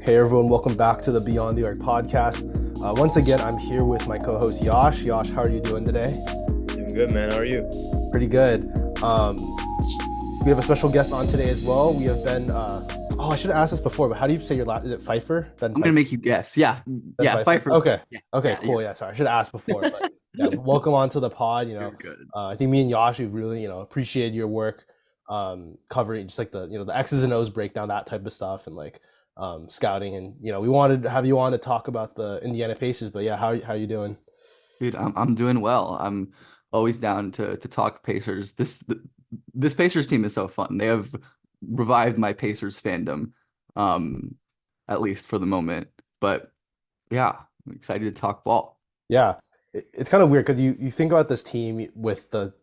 Hey everyone, welcome back to the Beyond the Arc podcast. Once again, I'm here with my co-host Yash. Yash, how are you doing today? Doing good, man. How are you? Pretty good. We have a special guest on today as well. We have Ben. I should have asked this before, but how do you say your last? Is it Pfeiffer? Ben I'm gonna Pfeiffer. make you guess. Yeah, Ben yeah, Pfeiffer. Pfeiffer's Okay. yeah, Okay. yeah, Cool. Yeah. Sorry, I should have asked before, but yeah, welcome onto the pod. you're good. I think me and Yash, we've really appreciated your work, covering just like the X's and O's breakdown, that type of stuff, and like scouting, and we wanted to have you on to talk about the Indiana Pacers. But yeah, how you doing? Dude, I'm doing well. I'm always down to talk Pacers. This Pacers team is so fun. They have revived my Pacers fandom, um, at least for the moment. But yeah, I'm excited to talk ball. Yeah, it's kind of weird because you think about this team with the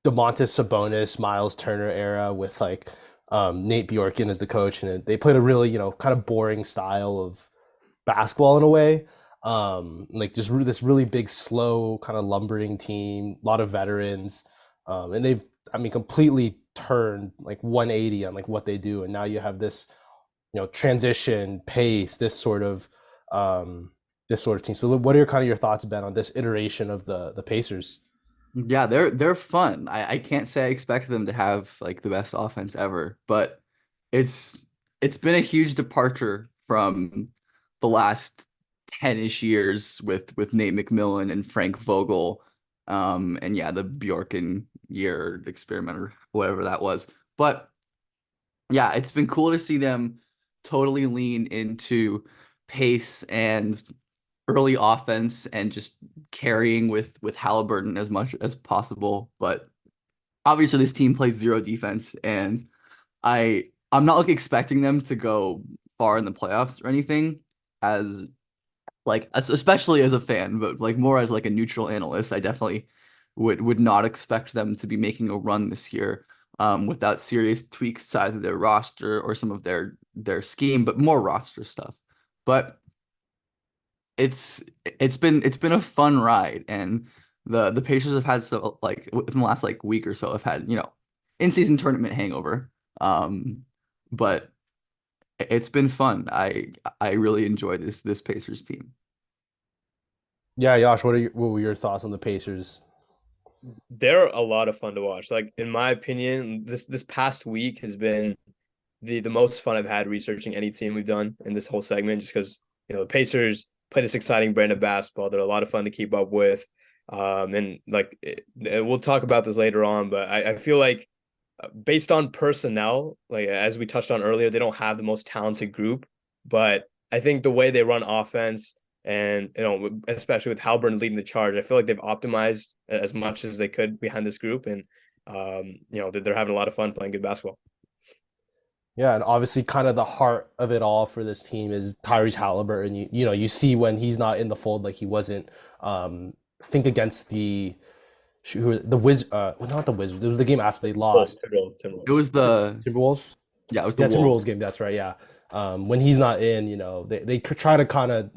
Domantas Sabonis, Miles Turner era with like Nate Bjorken as the coach, and they played a really kind of boring style of basketball in a way. Like just this really big, slow, kind of lumbering team, a lot of veterans, and they've I mean completely turned like 180 on like what they do, and now you have this transition pace, this sort of team. So what are kind of your thoughts, Ben, on this iteration of the Pacers? Yeah, they're fun. I can't say I expect them to have like the best offense ever, but it's it's been a huge departure from the last 10-ish years with Nate McMillan and Frank Vogel. And yeah, the Bjorken year experiment or whatever that was. But yeah, it's been cool to see them totally lean into pace and early offense and just carrying with Halliburton as much as possible. But obviously this team plays zero defense, and I'm not like expecting them to go far in the playoffs or anything as especially as a fan, but like more as like a neutral analyst. I definitely would not expect them to be making a run this year without serious tweaks to either their roster or some of their scheme, but more roster stuff. But it's been a fun ride, and the Pacers have had so like within the last like week or so have had in season tournament hangover. Um, but it's been fun. I really enjoy this Pacers team. Yeah, Yash, what were your thoughts on the Pacers? They're a lot of fun to watch. Like in my opinion, this past week has been the most fun I've had researching any team we've done in this whole segment, just because the Pacers play this exciting brand of basketball. They're a lot of fun to keep up with. And like we'll talk about this later on, but I feel like based on personnel, like as we touched on earlier, they don't have the most talented group, but I think the way they run offense and especially with Halburn leading the charge, I feel like they've optimized as much as they could behind this group, and they're having a lot of fun playing good basketball. Yeah, and obviously, kind of the heart of it all for this team is Tyrese Halliburton. You see when he's not in the fold, like he wasn't. I think against the Wiz, well, not the Wizards. It was the game after they lost. It was the Timberwolves. Yeah, it was the Yeah, Wolves. Timberwolves game. That's right. Yeah. When he's not in, they try to kind of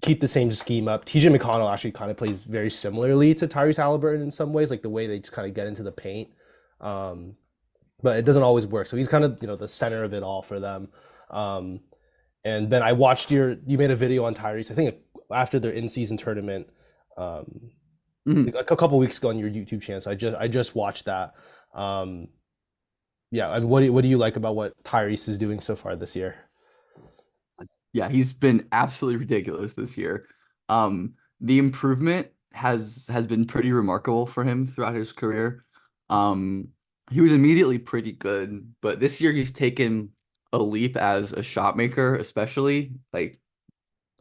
keep the same scheme up. TJ McConnell actually kind of plays very similarly to Tyrese Halliburton in some ways, like the way they just kind of get into the paint. Um, but it doesn't always work. So he's kind of the center of it all for them. Um, and Ben, I watched you made a video on Tyrese. I think after their in season tournament, um, Mhm. like a couple weeks ago on your YouTube channel. So I just watched that. Um, yeah, and what do you like about what Tyrese is doing so far this year? Yeah, he's been absolutely ridiculous this year. The improvement has been pretty remarkable for him throughout his career. Um, he was immediately pretty good, but this year he's taken a leap as a shot maker, especially like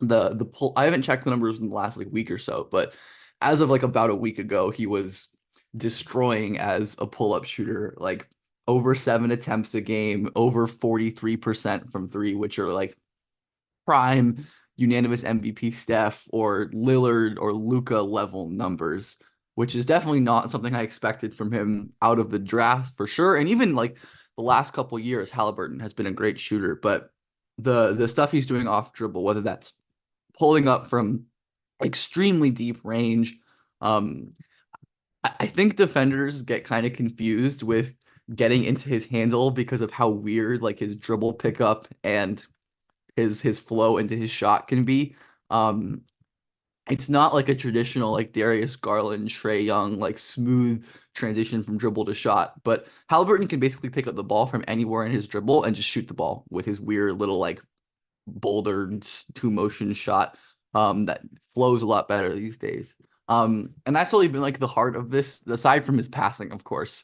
the pull. I haven't checked the numbers in the last like week or so, but as of like about a week ago, he was destroying as a pull-up shooter, like over 7 attempts a game, over 43% from three, which are like prime unanimous MVP Steph or Lillard or Luca level numbers, which is definitely not something I expected from him out of the draft for sure. And even like the last couple years, Halliburton has been a great shooter, but the stuff he's doing off dribble, whether that's pulling up from extremely deep range, um, I think defenders get kind of confused with getting into his handle because of how weird like his dribble pickup and his flow into his shot can be. Um, it's not like a traditional like Darius Garland, Trae Young, like smooth transition from dribble to shot. But Halliburton can basically pick up the ball from anywhere in his dribble and just shoot the ball with his weird little like boulder two motion shot that flows a lot better these days. And that's really been like the heart of this, aside from his passing, of course,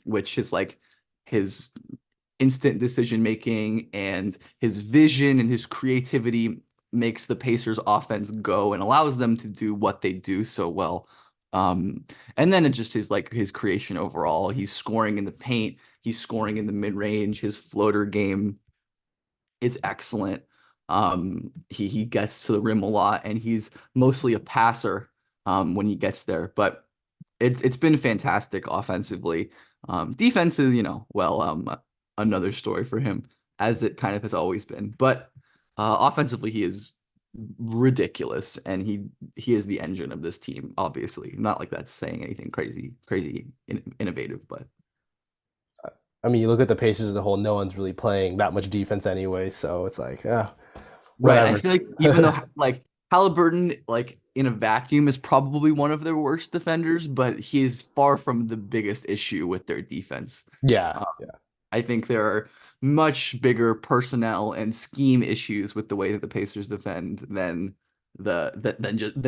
which is like his instant decision making and his vision and his creativity makes the Pacers offense go and allows them to do what they do so well. And then it just is like his creation overall. He's scoring in the paint, he's scoring in the mid range, his floater game is excellent. He gets to the rim a lot, and he's mostly a passer when he gets there. But it's been fantastic offensively. Defense is, another story for him, as it kind of has always been. But offensively, he is ridiculous, and he is the engine of this team. Obviously, not like that's saying anything crazy innovative, but. I mean, you look at the Pacers as a whole, no one's really playing that much defense anyway, so it's like, Right. I whatever. feel like even though like Halliburton, like in a vacuum, is probably one of their worst defenders, but he is far from the biggest issue with their defense. Yeah, Uh, yeah. I think there are much bigger personnel and scheme issues with the way that the Pacers defend than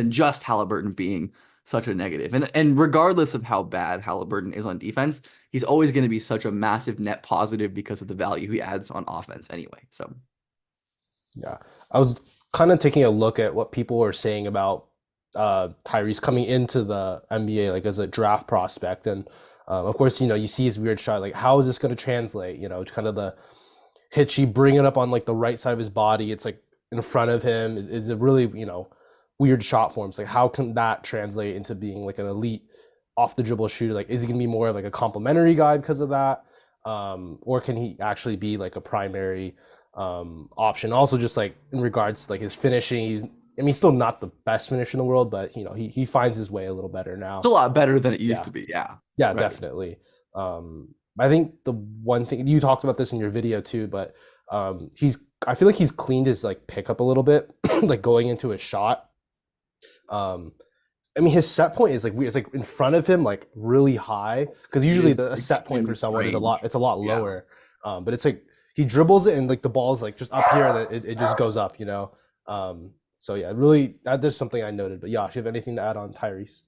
just Halliburton being such a negative. And regardless of how bad Halliburton is on defense, he's always going to be such a massive net positive because of the value he adds on offense anyway. So Yeah. I was kind of taking a look at what people were saying about Tyrese coming into the NBA like as a draft prospect. And of course, you see his weird shot. Like, how is this going to translate? Kind of the hitchy, bring it up on like the right side of his body. It's like in front of him. It's a really, weird shot forms. Like, how can that translate into being like an elite off the dribble shooter? Like, is he going to be more of like a complimentary guy because of that? Or can he actually be like a primary option? Also, just like in regards to like his finishing, he's still not the best finisher in the world, but he finds his way a little better now. it's a lot better than it used Yeah. to be. Yeah. Yeah, Right. definitely. I think the one thing you talked about this in your video too, but I feel like he's cleaned his like pickup a little bit, like going into his shot. I mean, his set point is like weird. It's like in front of him, like really high, because usually is a set point for someone is strange. it's a lot Yeah. lower. But it's like he dribbles it and like the ball's like just up here and it just goes up, So yeah, really that's something I noted. But Yash, you have anything to add on Tyrese?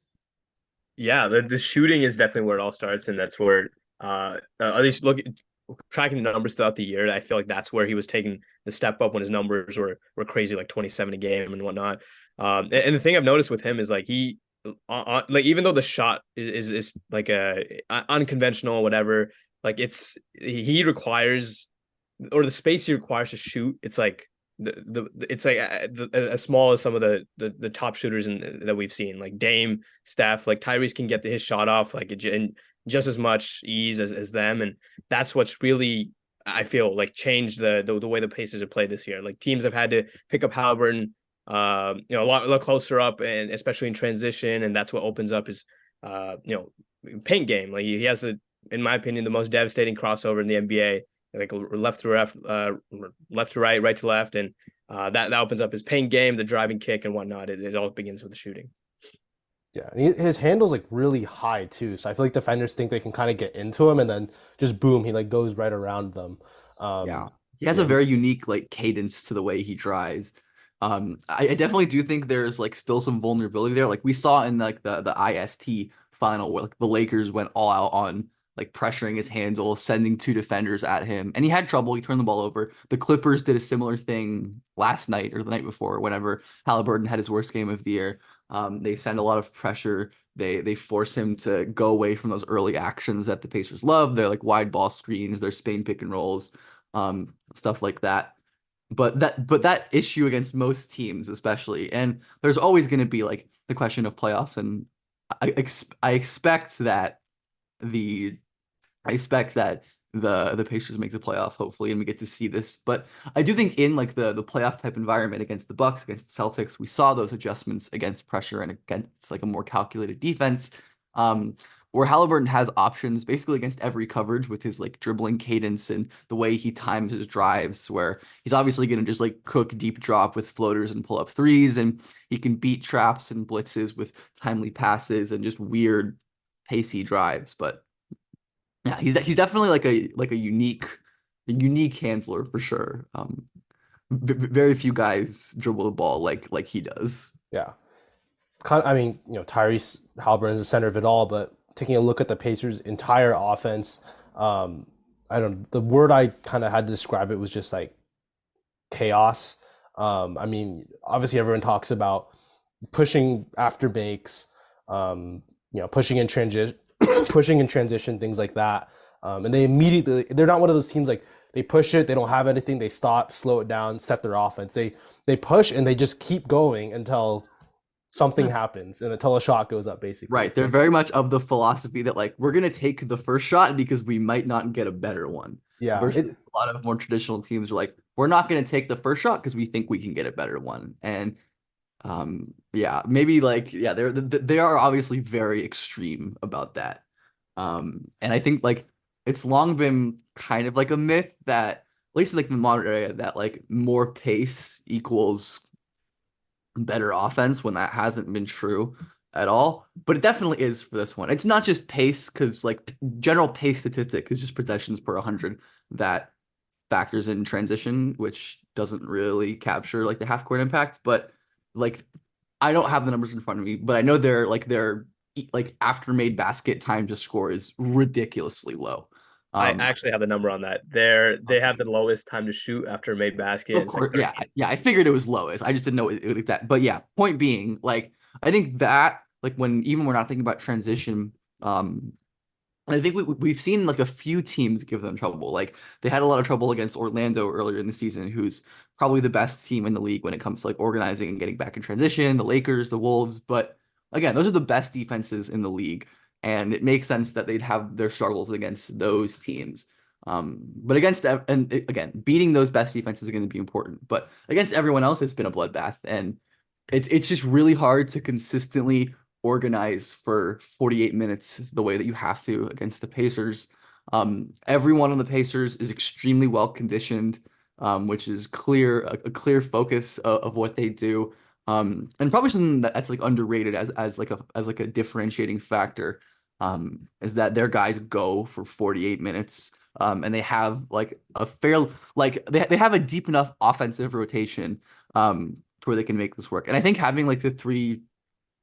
Yeah, the shooting is definitely where it all starts, and that's where at least tracking the numbers throughout the year. I feel like that's where he was taking the step up when his numbers were crazy, like 27 a game and whatnot. And the thing I've noticed with him is like like even though the shot is like a unconventional whatever, like he requires, or the space he requires to shoot, it's like it's like as small as some of the top shooters that we've seen, like Dame, Steph, like Tyrese can get his shot off like in just as much ease as them, and that's what's really, I feel like, changed the way the Pacers have played this year. Like teams have had to pick up Halliburton, a lot closer up, and especially in transition, and that's what opens up his paint game. Like he has in my opinion, the most devastating crossover in the NBA, like left to left to right, right to left, and that opens up his paint game, the driving kick, and whatnot. It all begins with the shooting. Yeah, and his handle's like really high too, so I feel like defenders think they can kind of get into him and then just boom, he like goes right around them. Yeah. Um, He has yeah, a very unique like cadence to the way he drives. I definitely do think there's like still some vulnerability there. Like we saw in like the IST final where like the Lakers went all out on like pressuring his handle, sending two defenders at him, and he had trouble. He turned the ball over. The Clippers did a similar thing last night or the night before, whenever Halliburton had his worst game of the year. They send a lot of pressure. They force him to go away from those early actions that the Pacers love. They're like wide ball screens, they're Spain pick and rolls, stuff like that. But that issue against most teams, especially, and there's always going to be like the question of playoffs, and I expect that the I expect that the Pacers make the playoffs, hopefully, and we get to see this. But I do think in like the playoff type environment against the Bucks, against the Celtics, we saw those adjustments against pressure and against like a more calculated defense. Um, where Halliburton has options basically against every coverage with his like dribbling cadence and the way he times his drives, where he's obviously going to just like cook deep drop with floaters and pull up threes, and he can beat traps and blitzes with timely passes and just weird pacey drives. But yeah, he's definitely like a unique handler for sure. Very few guys dribble the ball like he does. Yeah. I mean, Tyrese Halliburton is the center of it all, but taking a look at the Pacers' entire offense, I don't. The word I kind of had to describe it was just like chaos. I mean, obviously everyone talks about pushing after makes, pushing in transition, pushing in transition, things like that. And they're not one of those teams like they push it, they don't have anything, they stop, slow it down, set their offense. They push and they just keep going until something happens and until a shot goes up, basically. Right. They're very much of the philosophy that like we're gonna take the first shot because we might not get a better one. Yeah. Versus a lot of more traditional teams are like, we're not gonna take the first shot because we think we can get a better one. And maybe like they are obviously very extreme about that. And I think like it's long been kind of like a myth that at least like in the modern era that like more pace equals better offense when that hasn't been true at all. But it definitely is for this one. It's not just pace because like general pace statistic is just possessions per 100 that factors in transition, which doesn't really capture like the half court impact. But like I don't have the numbers in front of me, but I know their after made basket time to score is ridiculously low. I actually have the number on that. They have the lowest time to shoot after a made basket. Of course, like I figured it was lowest. I just didn't know it that. But yeah, point being, like I think that like when even we're not thinking about transition, I think we've seen like a few teams give them trouble. Like they had a lot of trouble against Orlando earlier in the season, who's probably the best team in the league when it comes to like organizing and getting back in transition. The Lakers, the Wolves, but again, those are the best defenses in the league, and it makes sense that they'd have their struggles against those teams. But again, beating those best defenses is going to be important. But against everyone else, it's been a bloodbath, and it's just really hard to consistently organize for 48 minutes the way that you have to against the Pacers. Everyone on the Pacers is extremely well conditioned, which is a clear focus of what they do. And probably something that's like underrated as like a differentiating factor, is that their guys go for 48 minutes. And they have like they have a deep enough offensive rotation to where they can make this work. And I think having like the three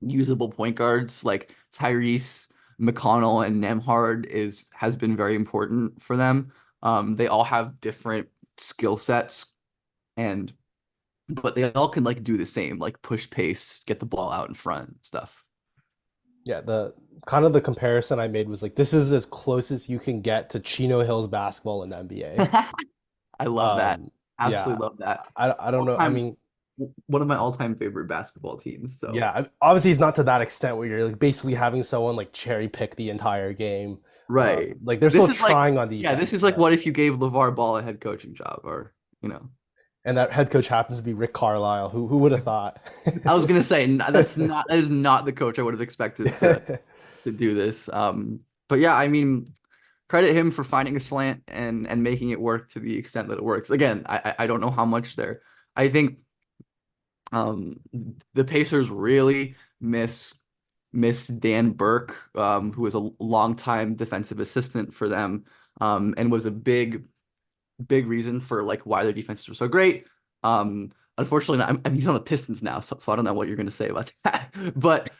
usable point guards like Tyrese, McConnell, and Nembhard has been very important for them. They all have different skill sets, but they all can like do the same, like push pace, get the ball out in front, stuff. Yeah, the kind of the comparison I made was like this is as close as you can get to Chino Hills basketball in the NBA. I love that. Yeah, Absolutely love that. I don't know. I mean, One of my all-time favorite basketball teams. So yeah, obviously it's not to that extent where you're like basically having someone like cherry pick the entire game. right. Like they're still trying on defense. Yeah, this is like what if you gave LeVar Ball a head coaching job, or and that head coach happens to be Rick Carlisle. Who would have thought? I was gonna say that is not the coach I would have expected to do this. But yeah, I mean, credit him for finding a slant and making it work to the extent that it works. Again, I don't know how much there. I think the Pacers really miss Dan Burke, who was a longtime defensive assistant for them, and was a big reason for like why their defenses were so great. Unfortunately, he's on the Pistons now, so I don't know what you're going to say about that. But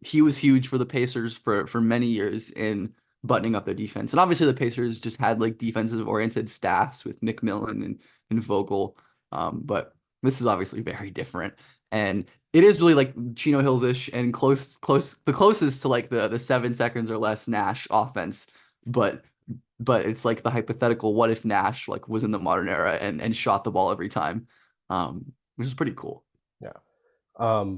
he was huge for the Pacers for many years in buttoning up their defense. And obviously the Pacers just had like defensive oriented staffs with Nick Millen and Vogel. But this is obviously very different. And it is really like Chino Hills-ish and the closest to like the 7 seconds or less Nash offense. But it's like the hypothetical what if Nash like was in the modern era and shot the ball every time, which is pretty cool. Yeah.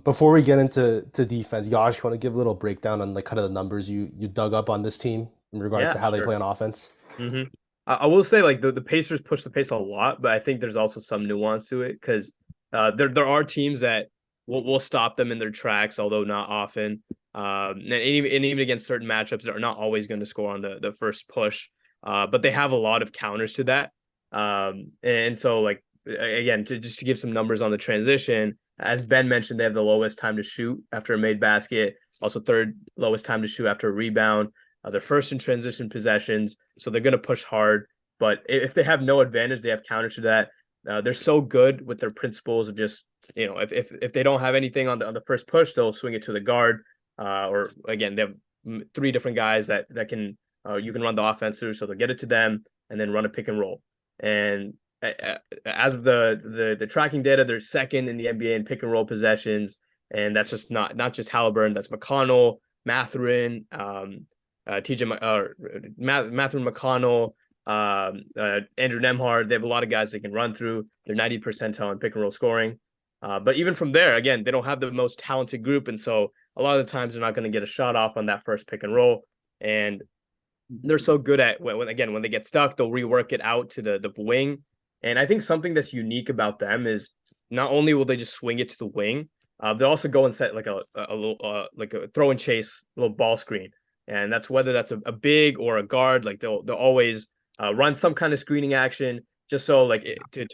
Before we get into defense, Yash, you want to give a little breakdown on like kind of the numbers you dug up on this team in regards to how they play on offense? Mm-hmm. I will say like the Pacers push the pace a lot, but I think there's also some nuance to it because there are teams that will stop them in their tracks, although not often. And even against certain matchups, they're not always going to score on the first push. But they have a lot of counters to that. And so like again, to give some numbers on the transition, as Ben mentioned, they have the lowest time to shoot after a made basket, also third lowest time to shoot after a rebound. They're first in transition possessions, so they're going to push hard. But if they have no advantage, they have counters to that. They're so good with their principles of just, if they don't have anything on the first push, they'll swing it to the guard. Or again, they have three different guys that can you can run the offense through, so they'll get it to them and then run a pick and roll. And as the tracking data, they're second in the NBA in pick and roll possessions, and that's just not just Halliburton. That's McConnell, Mathurin, TJ, Mathurin, McConnell, Andrew Nemhard. They have a lot of guys they can run through. They're 90th percentile in pick and roll scoring. But even from there, again, they don't have the most talented group, and so a lot of the times they're not going to get a shot off on that first pick and roll. And they're so good at when they get stuck, they'll rework it out to the wing. And I think something that's unique about them is not only will they just swing it to the wing, they'll also go and set like a little like a throw and chase little ball screen, and that's whether that's a big or a guard. Like they'll always run some kind of screening action just so like to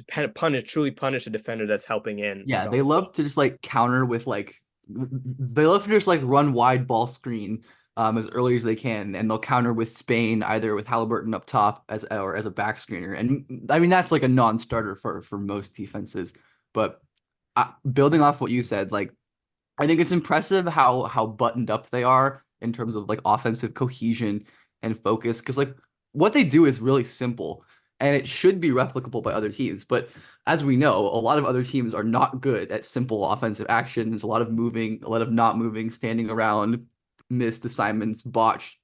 truly punish a defender that's helping in. Yeah, they love to just like counter with like they love to just like run wide ball screen as early as they can, and they'll counter with Spain either with Halliburton up top or as a back screener. And I mean that's like a non-starter for most defenses. But building off what you said, like I think it's impressive how buttoned up they are in terms of like offensive cohesion and focus, because like what they do is really simple and it should be replicable by other teams. But as we know, a lot of other teams are not good at simple offensive action. There's a lot of moving, a lot of not moving, standing around, missed assignments, botched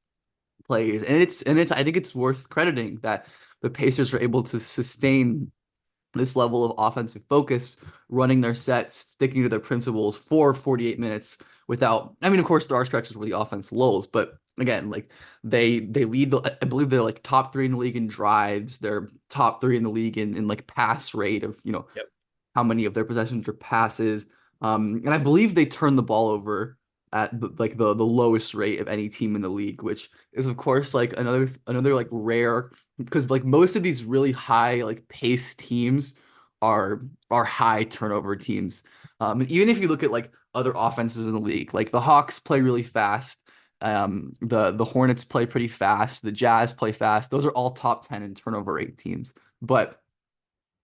plays. And it's I think it's worth crediting that the Pacers are able to sustain this level of offensive focus, running their sets, sticking to their principles for 48 minutes without, I mean, of course, there are stretches where the offense lulls, but again, like they lead I believe they're like top three in the league in drives. They're top three in the league in like pass rate of, Yep. how many of their possessions are passes. And I believe they turn the ball over at the lowest rate of any team in the league, which is of course like another like rare, because like most of these really high like pace teams are high turnover teams. And even if you look at like other offenses in the league, like the Hawks play really fast. The Hornets play pretty fast. The Jazz play fast. Those are all top 10 in turnover rate teams. But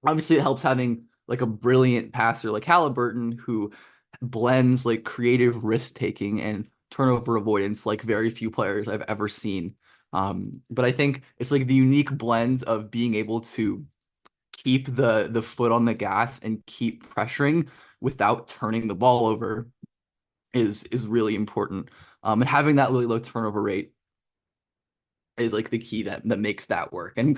obviously it helps having like a brilliant passer like Halliburton who blends like creative risk taking and turnover avoidance like very few players I've ever seen. But I think it's like the unique blend of being able to keep the foot on the gas and keep pressuring without turning the ball over is really important. And having that really low turnover rate is like the key that makes that work. And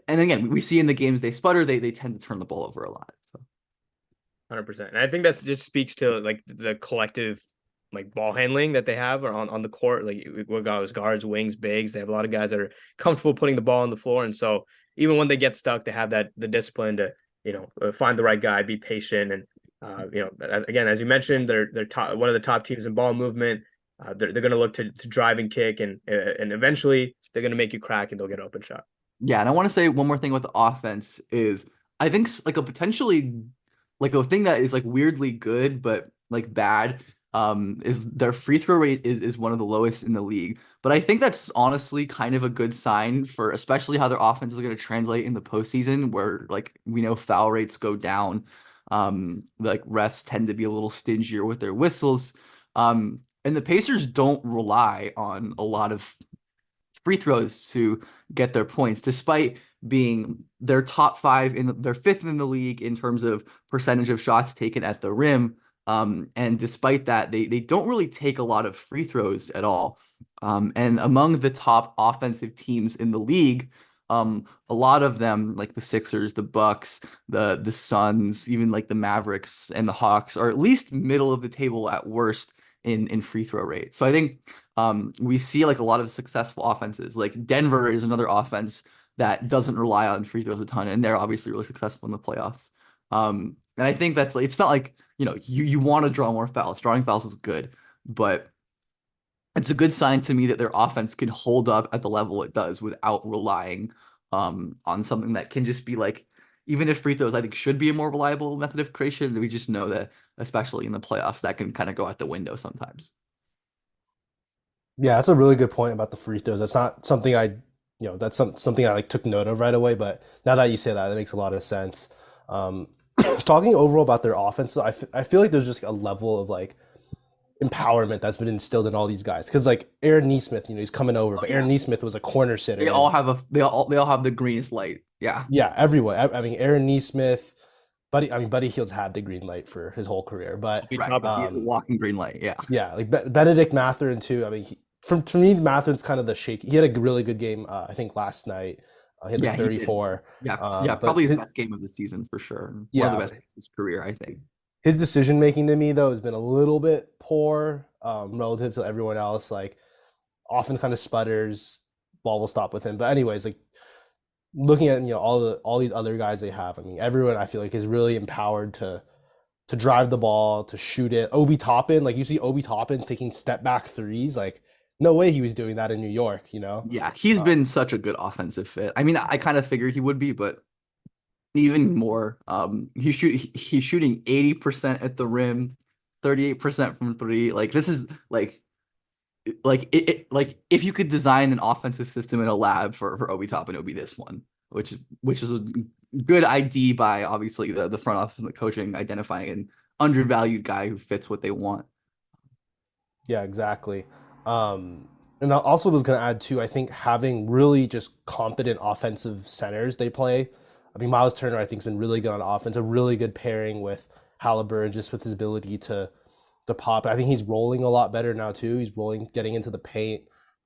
again, we see in the games they sputter, they tend to turn the ball over a lot. So 100%. And I think that just speaks to like the collective like ball handling that they have on the court. Like we got guards, wings, bigs. They have a lot of guys that are comfortable putting the ball on the floor, and so even when they get stuck, they have the discipline to find the right guy, be patient, and again, as you mentioned, they're one of the top teams in ball movement. They're going to look to drive and kick, and eventually they're going to make you crack, and they'll get an open shot. yeah, and I want to say one more thing with the offense is I think like a potentially like a thing that is like weirdly good but like bad is their free throw rate is one of the lowest in the league. But I think that's honestly kind of a good sign for especially how their offense is going to translate in the postseason, where like we know foul rates go down. Like refs tend to be a little stingier with their whistles. And the Pacers don't rely on a lot of free throws to get their points, despite being their top five they're fifth in the league in terms of percentage of shots taken at the rim. And despite that, they don't really take a lot of free throws at all. And among the top offensive teams in the league, a lot of them, like the Sixers, the Bucks, the Suns, even like the Mavericks and the Hawks, are at least middle of the table at worst in free throw rate. So I think we see like a lot of successful offenses. Like Denver is another offense that doesn't rely on free throws a ton, and they're obviously really successful in the playoffs. And I think that's like it's not like you want to draw more fouls. Drawing fouls is good, but it's a good sign to me that their offense can hold up at the level it does without relying on something that can just be like, even if free throws I think should be a more reliable method of creation, we just know that especially in the playoffs that can kind of go out the window sometimes. Yeah, that's a really good point about the free throws. That's not something that's something I like took note of right away. But now that you say that, that makes a lot of sense. Um, talking overall about their offense, though, I feel like there's just a level of like empowerment that's been instilled in all these guys. Because like Aaron Nesmith, he's coming over, Oh but Aaron yeah. Nesmith was a corner They sitter, all and have a they all have the greenest light. Yeah. yeah, everyone. I mean, Aaron Nesmith, Buddy Hield's had the green light for his whole career, but Obi Right. He is a Toppin. walking green light. Yeah. yeah, like Benedict Mathurin too. I mean, for me, Matherin's kind of the shaky. He had a really good game, I think last night. He had like Yeah, he did. 34. Yeah. Yeah, But probably his best game of the season for sure. One of the yeah, best of his career, I think. his decision making to me though has been a little bit poor relative to everyone else. Like often kind of sputters, ball will stop with him. But anyways, like looking at all these other guys they have, I mean, everyone I feel like is really empowered to drive the ball, to shoot it. Obi Toppin, like you see Obi Toppin's taking step back threes, like no way he was doing that in New York, you know? Yeah, he's Uh, been such a good offensive fit. I mean, I kind of figured he would be, but even more. He's shooting 80% at the rim, 38% from three. Like this is like if you could design an offensive system in a lab for Obi Toppin, it would be this one, which is a good ID by obviously the front office and the coaching identifying an undervalued guy who fits what they want. yeah, exactly. And I also was going to add too, I think having really just competent offensive centers they play. I mean, Miles Turner, I think, has been really good on offense, a really good pairing with Halliburton, just with his ability to pop. I think he's rolling a lot better now too. He's rolling, getting into the paint.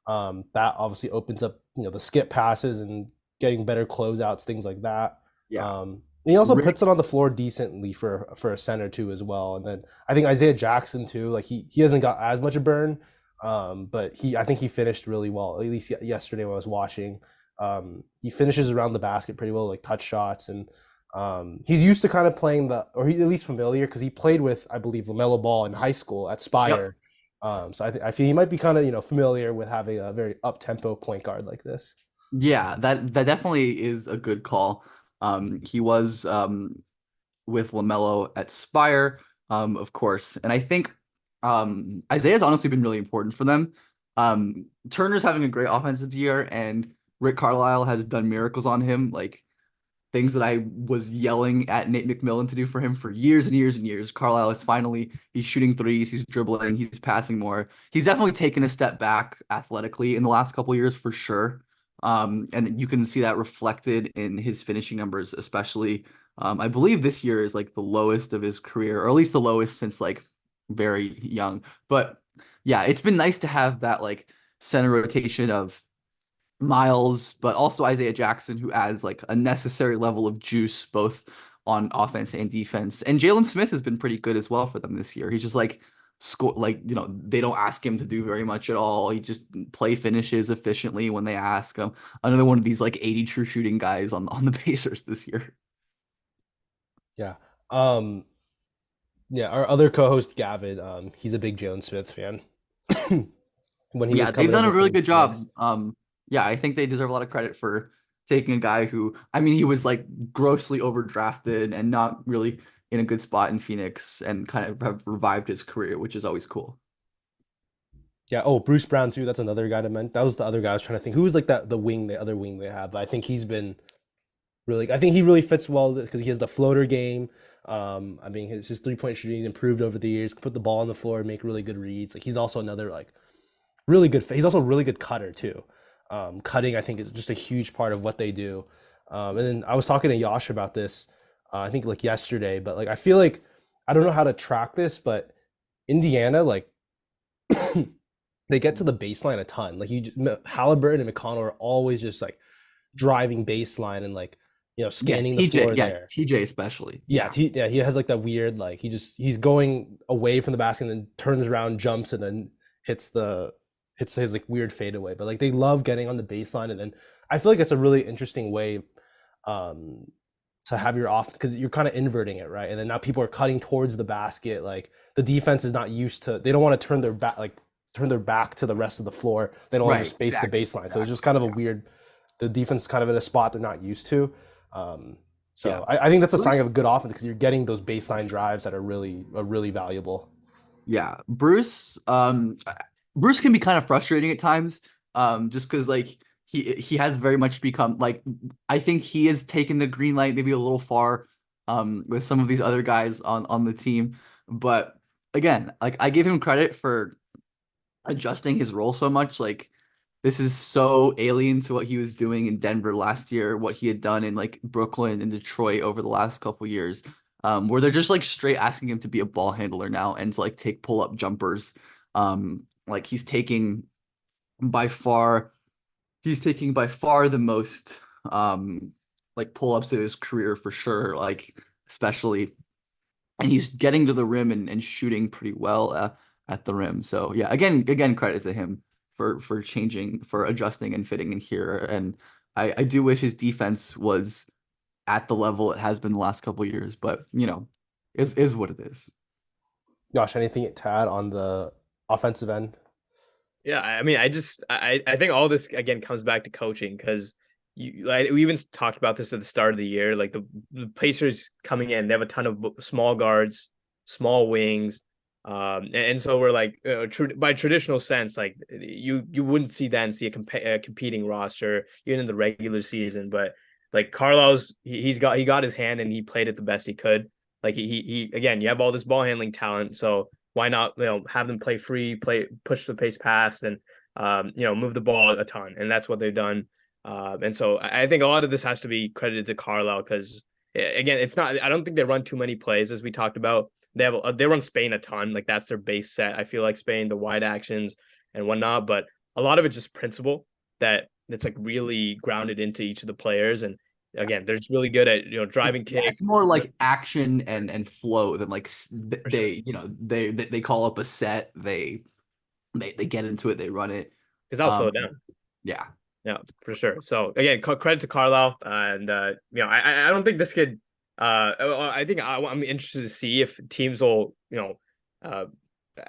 That obviously opens up, the skip passes and getting better closeouts, things like that. Yeah. And he also Rick, puts it on the floor decently for a center too as well. And then I think Isaiah Jackson too, like he hasn't got as much a burn, but I think he finished really well. At least yesterday when I was watching, he finishes around the basket pretty well, like touch shots, and he's used to kind of playing or he's at least familiar because he played with, I believe, LaMelo Ball in high school at yep. Spire. So I feel he might be kind of familiar with having a very up tempo point guard like this. Yeah, that definitely is a good call. He was with LaMelo at Spire, of course. And I think Isaiah's honestly been really important for them. Turner's having a great offensive year, and Rick Carlisle has done miracles on him, like things that I was yelling at Nate McMillan to do for him for years and years and years. Carlisle is finally, he's shooting threes, he's dribbling, he's passing more. He's definitely taken a step back athletically in the last couple of years for sure. And you can see that reflected in his finishing numbers, especially. I believe this year is like the lowest of his career, or at least the lowest since like very young. But yeah, it's been nice to have that like center rotation of Miles, but also Isaiah Jackson, who adds like a necessary level of juice both on offense and defense. And Jalen Smith has been pretty good as well for them this year. He's just like score they don't ask him to do very much at all. He just play finishes efficiently when they ask him. Another one of these like 80 true shooting guys on the Pacers this year. Yeah. Um, yeah, our other co-host Gavin, he's a big Jalen Smith fan. When he was Yeah, they've coming done a over really from good job. Phoenix. Yeah, I think they deserve a lot of credit for taking a guy who, I mean, he was like grossly overdrafted and not really in a good spot in Phoenix and kind of have revived his career, which is always cool. Yeah. Oh, Bruce Brown too. That's another guy to mention. That was the other guy I was trying to think. Who was like the other wing they have? But I think he's been really. I think he really fits well because he has the floater game. I mean, his 3-point shooting improved over the years. Can put the ball on the floor, make really good reads. Like he's also another like really good. He's also a really good cutter too. Cutting, I think, is just a huge part of what they do. And then I was talking to Yash about this, I think like yesterday, but like I feel like I don't know how to track this, but Indiana, like they get to the baseline a ton. Like Halliburton and McConnell are always just like driving baseline and like Yeah, scanning the TJ, floor yeah, there. TJ especially. Yeah, Yeah. yeah, he has like that weird like he's going away from the basket and then turns around, jumps, and then hits his like weird fadeaway. But like they love getting on the baseline, and then I feel like it's a really interesting way um to have your off because you're kind of inverting it, right? And then now people are cutting towards the basket. Like the defense is not used to, they don't want to turn their back, like turn their back to the rest of the floor. They don't Right, just face the exactly, baseline. So it's just kind of a weird. The defense is kind of in a spot they're not used to. Um, yeah. so I think that's a sign Bruce, of a good offense because you're getting those baseline drives that are really valuable. yeah, Bruce can be kind of frustrating at times, just because like he has very much become like I think he has taken the green light maybe a little far, with some of these other guys on the team, but again, like I give him credit for adjusting his role so much. Like this is so alien to what he was doing in Denver last year, what he had done in like Brooklyn and Detroit over the last couple years, where they're just like straight asking him to be a ball handler now and to like take pull-up jumpers. Like by far, he's taking by far the most like pull-ups of his career for sure. Like especially and he's getting to the rim and shooting pretty well at the rim. So yeah, again, credit to him for changing, for adjusting and fitting in here. And I do wish his defense was at the level it has been the last couple of years, but is what it is. Josh, anything to add on the offensive end? Yeah, I mean, I think all this again comes back to coaching because we even talked about this at the start of the year. Like the Pacers coming in, they have a ton of small guards, small wings, and so we're like by traditional sense, like you wouldn't see a competing roster even in the regular season. But like Carlisle's, he got his hand and he played it the best he could. Like he again, you have all this ball handling talent, so why not have them play free, push the pace past, and move the ball a ton, and that's what they've done. And so I think a lot of this has to be credited to Carlisle because again, it's not. I don't think they run too many plays as we talked about. They run Spain a ton, like that's their base set. I feel like Spain, the wide actions and whatnot, but a lot of it's just principle that's like really grounded into each of the players. And again, they're just really good at driving Yeah, kicks. it's more like action and flow than like For sure. they call up a set, they get into it, they run it. Because I'll slow it down. Yeah. Yeah, for sure. So again, credit to Carlisle, and I don't think this could. I think I'm interested to see if teams will, uh,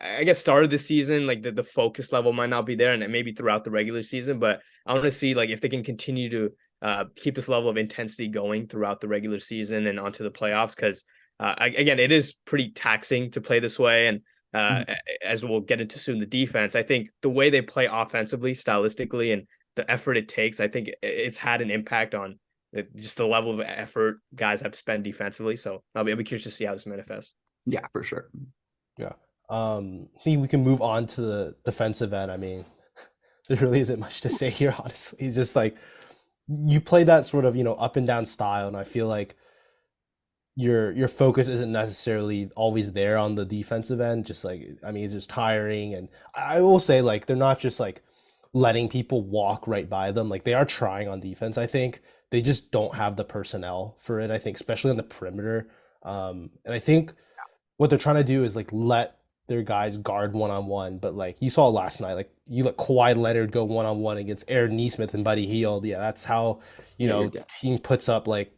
I guess start of the season, like the focus level might not be there, and maybe throughout the regular season. But I want to see like if they can continue to keep this level of intensity going throughout the regular season and onto the playoffs, because again, it is pretty taxing to play this way, and as we'll get into soon, the defense. I think the way they play offensively, stylistically, and the effort it takes, I think it's had an impact on just the level of effort guys have to spend defensively. So I'll be curious to see how this manifests. Yeah, for sure. Yeah. I think we can move on to the defensive end. I mean, there really isn't much to say here, honestly. It's just like you play that sort of, up and down style, and I feel like your focus isn't necessarily always there on the defensive end. Just like, I mean, it's just tiring. And I will say, like, they're not just like letting people walk right by them. Like, they are trying on defense, I think. They just don't have the personnel for it, I think, especially on the perimeter. And I think what they're trying to do is like let their guys guard one on one. But like you saw last night, like you let Kawhi Leonard go one on one against Aaron Nesmith and Buddy Hield. Yeah, that's how the team puts up like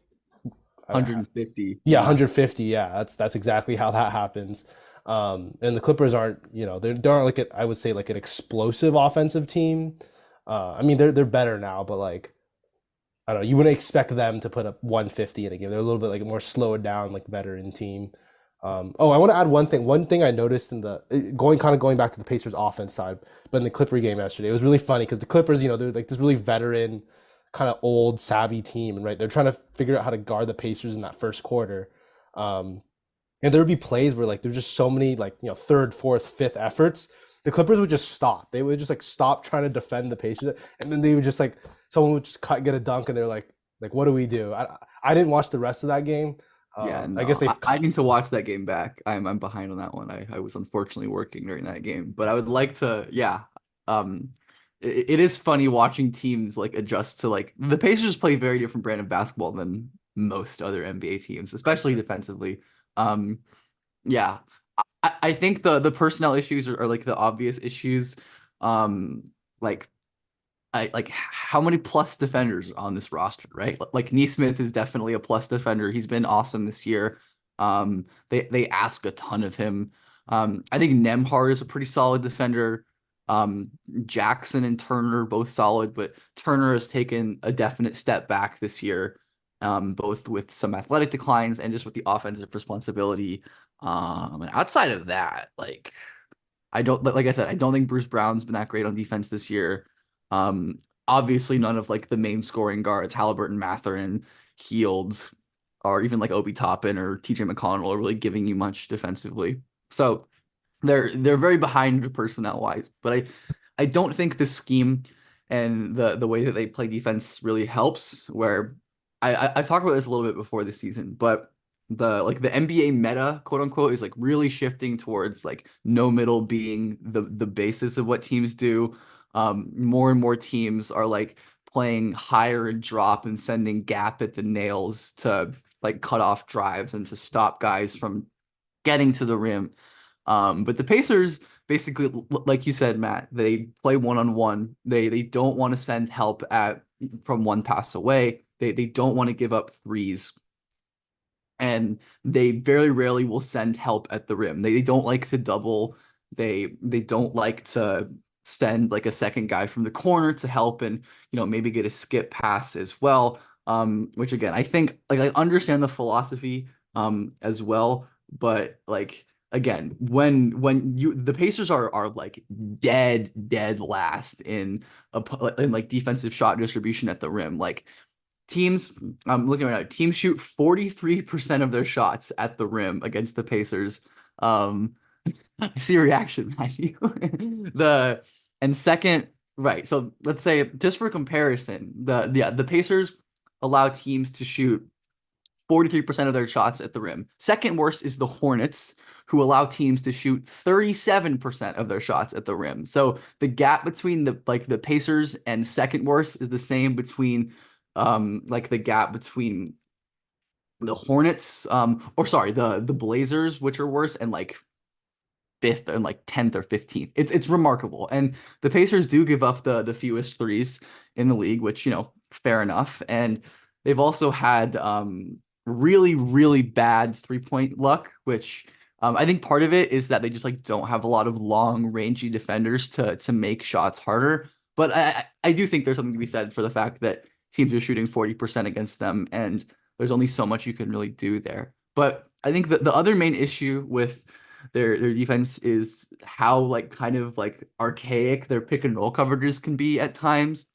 150. Yeah, 150. Yeah, that's exactly how that happens. And the Clippers aren't, they aren't like I would say like an explosive offensive team. I mean, they're better now, but like I don't know, you wouldn't expect them to put up 150 in a game. They're a little bit like more slowed down, like veteran team. I want to add one thing. One thing I noticed in the going back to the Pacers offense side, but in the Clipper game yesterday, it was really funny because the Clippers, they're like this really veteran, kind of old, savvy team, and right, they're trying to figure out how to guard the Pacers in that first quarter. And there would be plays where like there's just so many like third, fourth, fifth efforts. The Clippers would just stop. They would just like stop trying to defend the Pacers, and then they would just like someone would just get a dunk, and they're like what do we do? I didn't watch the rest of that game. Yeah, no, I guess I need to watch that game back. I'm behind on that one. I was unfortunately working during that game, but I would like to. Yeah, it is funny watching teams like adjust to like the Pacers play a very different brand of basketball than most other NBA teams, especially defensively. Yeah, I think the personnel issues are like the obvious issues. Like like how many plus defenders on this roster, right? Like Neesmith is definitely a plus defender. He's been awesome this year. They ask a ton of him. I think Nemhard is a pretty solid defender. Jackson and Turner both solid, but Turner has taken a definite step back this year, both with some athletic declines and just with the offensive responsibility. And outside of that, like I don't, but like I said, I don't think Bruce Brown's been that great on defense this year. Obviously none of like the main scoring guards, Halliburton, Mathurin, Fields, or even like Obi Toppin or TJ McConnell are really giving you much defensively. So they're very behind personnel wise, but I don't think the scheme and the way that they play defense really helps. Where I've talked about this a little bit before this season, but the NBA meta, quote unquote, is like really shifting towards like no middle being the basis of what teams do. More and more teams are like playing higher and drop and sending gap at the nails to like cut off drives and to stop guys from getting to the rim. But the Pacers basically, like you said, Matt, they play one-on-one. They don't want to send help at from one pass away. They don't want to give up threes. And they very rarely will send help at the rim. They don't like to double. They don't like to send like a second guy from the corner to help and maybe get a skip pass as well. Which again, I think like I understand the philosophy as well, but like again, when the Pacers are like dead last in like defensive shot distribution at the rim, like teams, I'm looking right now, teams shoot 43% of their shots at the rim against the Pacers. I see a reaction, Matthew. The and second, right. So let's say just for comparison, the Pacers allow teams to shoot 43% of their shots at the rim. Second worst is the Hornets, who allow teams to shoot 37% of their shots at the rim. So the gap between the Pacers and second worst is the same between like the gap between the Hornets or sorry, the Blazers, which are worse, and like fifth and like 10th or 15th. It's remarkable. And the Pacers do give up the fewest threes in the league, which, fair enough. And they've also had really, really bad 3-point luck, which I think part of it is that they just like don't have a lot of long, rangy defenders to make shots harder. But I do think there's something to be said for the fact that teams are shooting 40% against them, and there's only so much you can really do there. But I think that the other main issue with their defense is how like kind of like archaic their pick and roll coverages can be at times.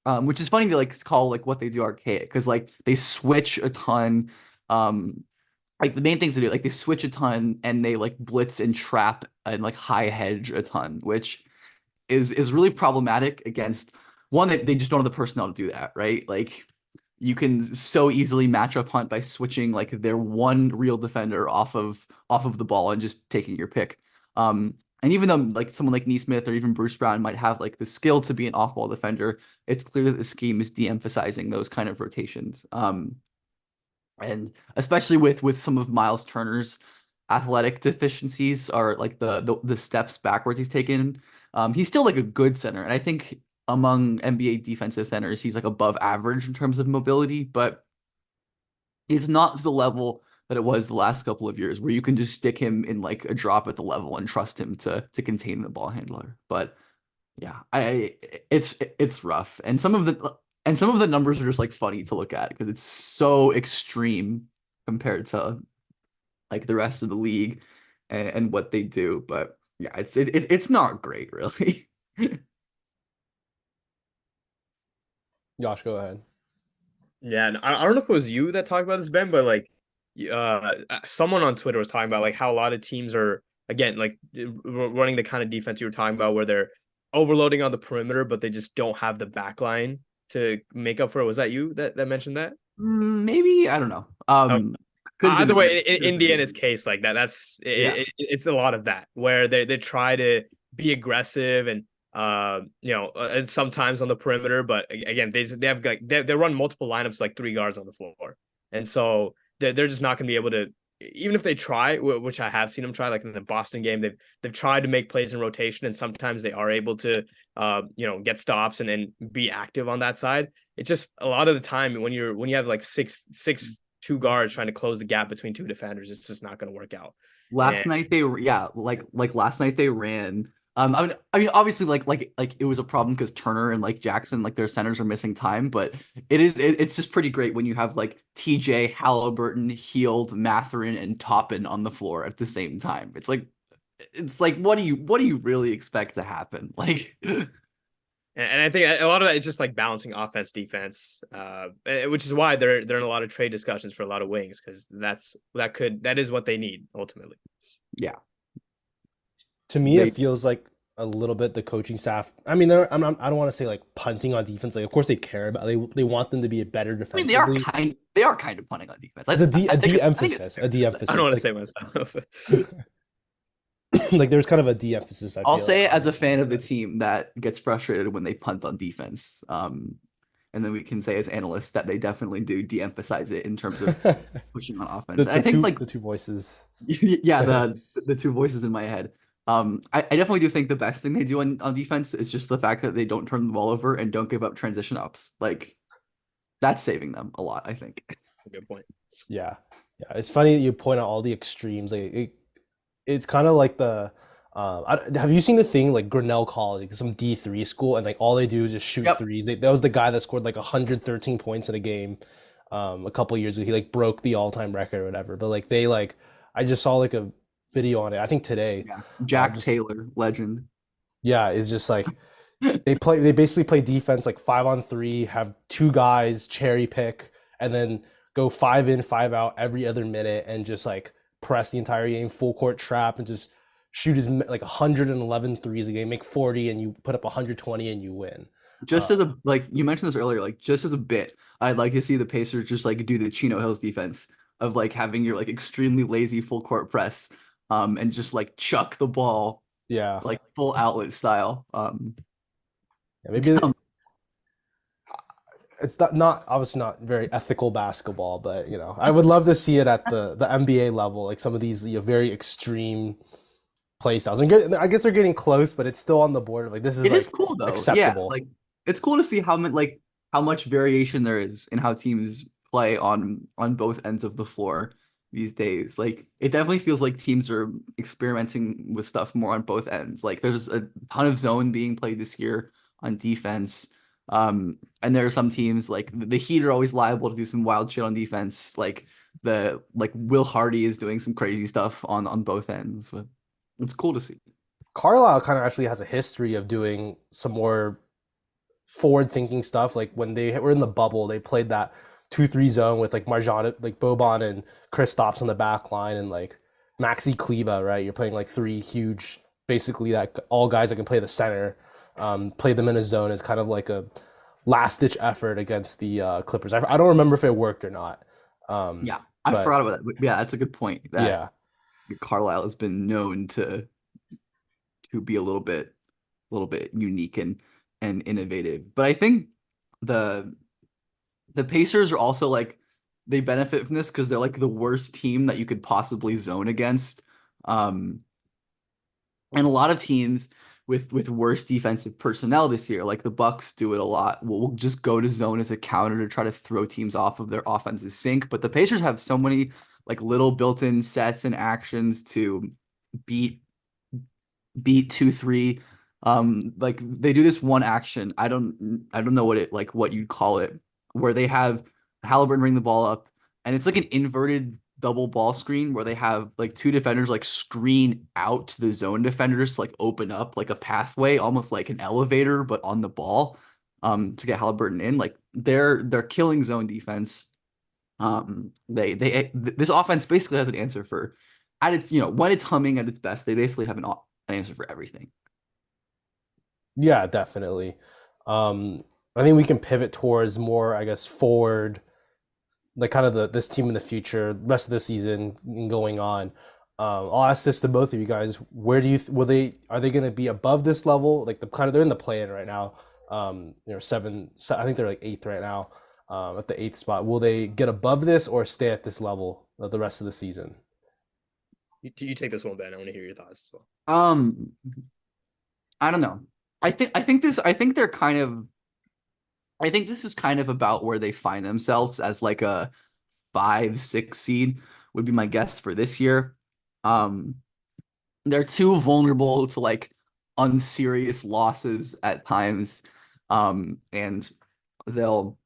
Which is funny to like call like what they do archaic because like they switch a ton. Like the main things to do, like they switch a ton and they like blitz and trap and like high hedge a ton, which is really problematic against one that they just don't have the personnel to do that, right? Like you can so easily match up Hunt by switching like their one real defender off of the ball and just taking your pick. And even though like someone like Neesmith or even Bruce Brown might have like the skill to be an off-ball defender, it's clear that the scheme is de-emphasizing those kind of rotations. And especially with some of Miles Turner's athletic deficiencies are like the steps backwards he's taken. He's still like a good center, and I think among NBA defensive centers, he's like above average in terms of mobility, but it's not to the level that it was the last couple of years where you can just stick him in like a drop at the level and trust him to contain the ball handler. But yeah, it's rough. And some of the numbers are just like funny to look at because it's so extreme compared to like the rest of the league and what they do. But yeah, it's not great really. Josh, go ahead. Yeah, and I don't know if it was you that talked about this, Ben, but like, someone on Twitter was talking about like how a lot of teams are again like running the kind of defense you were talking about, where they're overloading on the perimeter, but they just don't have the back line to make up for it. Was that you that mentioned that? Maybe I don't know. Oh, Could have either been way, in could have been Indiana's me. case, like that, Yeah. it's a lot of that where they try to be aggressive and and sometimes on the perimeter, but again, they have like they run multiple lineups like three guards on the floor, and so they're just not going to be able to. Even if they try, which I have seen them try, like in the Boston game, they've tried to make plays in rotation, and sometimes they are able to, get stops and be active on that side. It's just a lot of the time when you have like six two guards trying to close the gap between two defenders, it's just not going to work out. Last And night like last night they ran I mean, obviously, like it was a problem because Turner and like Jackson, like their centers are missing time, but it's just pretty great when you have like TJ, Halliburton, Heald, Mathurin, and Toppin on the floor at the same time. It's like what do you really expect to happen? Like, And I think a lot of that is just like balancing offense, defense, which is why they're in a lot of trade discussions for a lot of wings because that is what they need ultimately. yeah, To me, it they. feels like a little bit the coaching staff. I mean, I don't want to say like punting on defense. Like, of course they care about. They want them to be better I mean, they are defensively. kind of punting on defense. It's I a think it's de-emphasis, fair a to say. I don't de-emphasis. want to Like say myself. like there's kind of a de-emphasis. I I'll feel say like it on as the a fan defense of the end. team that gets frustrated when they punt on defense. And then we can say as analysts that they definitely do de-emphasize it in terms of pushing on offense. And I think like The two voices. yeah, the two voices in my head. I definitely do think the best thing they do on defense is just the fact that they don't turn the ball over and don't give up transition ups. Like that's saving them a lot, I think. Good point. Yeah, yeah. It's funny that you point out all the extremes. It's kind of like have you seen the thing like Grinnell College, some D3 school, and like all they do is just shoot Yep. threes. That was the guy that scored like 113 points in a game, a couple years ago. He like broke the all-time record or whatever. But like I just saw like a video on it. I think today, Yeah. Jack just Taylor, legend. yeah, it's just like they basically play defense like 5-on-3, have two guys cherry pick, and then go 5 in, 5 out every other minute, and just like press the entire game, full court trap, and just shoot like 111 threes a game, make 40, and you put up 120 and you win. Just as a like you mentioned this earlier, like just as a bit, I'd like to see the Pacers just like do the Chino Hills defense of like having your like extremely lazy full court press, and just like chuck the ball Yeah, like full outlet style. yeah, maybe Um, it's not obviously not very ethical basketball, but I would love to see it at the NBA level, like some of these very extreme play styles. And I guess they're getting close, but it's still on the border. Like this is it is like cool though. Yeah, acceptable. like it's cool to see how much variation there is in how teams play on both ends of the floor these days. Like it definitely feels like teams are experimenting with stuff more on both ends. Like there's a ton of zone being played this year on defense. And there are some teams like the Heat are always liable to do some wild shit on defense. Like Will Hardy is doing some crazy stuff on both ends. But it's cool to see. Carlisle kind of actually has a history of doing some more forward-thinking stuff. Like when they were in the bubble, they played that 2-3 zone with like Marjan, like Boban and Kristaps on the back line, and like Maxi Kleba, right? You're playing like three huge, basically that all guys that can play the center. Play them in a zone as kind of like a last-ditch effort against the Clippers. I don't remember if it worked or not. Yeah, I But forgot about that. But yeah, that's a good point. That yeah, Carlisle has been known to be a little bit unique and innovative. But I think the the Pacers are also like they benefit from this because they're like the worst team that you could possibly zone against. Um, and a lot of teams with worse defensive personnel this year, like the Bucks do it a lot. Will just go to zone as a counter to try to throw teams off of their offensive sync. But the Pacers have so many like little built-in sets and actions to beat beat 2-3. Like they do this one action. I don't know what you'd call it, where they have Halliburton ring the ball up, and it's like an inverted double ball screen where they have like two defenders like screen out to the zone defenders to like open up like a pathway, almost like an elevator, but on the ball, to get Halliburton in. Like they're killing zone defense. This offense basically has an answer for at its when it's humming at its best, they basically have an answer for everything. yeah, definitely. I think we can pivot towards more, I guess, forward, like kind of this team in the future, rest of the season and going on. I'll ask this to both of you guys. Where do you will they are they going to be above this level? Like they're in the play-in right now. I think they're like eighth right now, at the eighth spot. Will they get above this or stay at this level the rest of the season? You take this one, Ben. I want to hear your thoughts as well. Um, I don't know. I think this is kind of about where they find themselves as like a 5, 6 seed would be my guess for this year. Um, they're too vulnerable to like unserious losses at times. And they'll,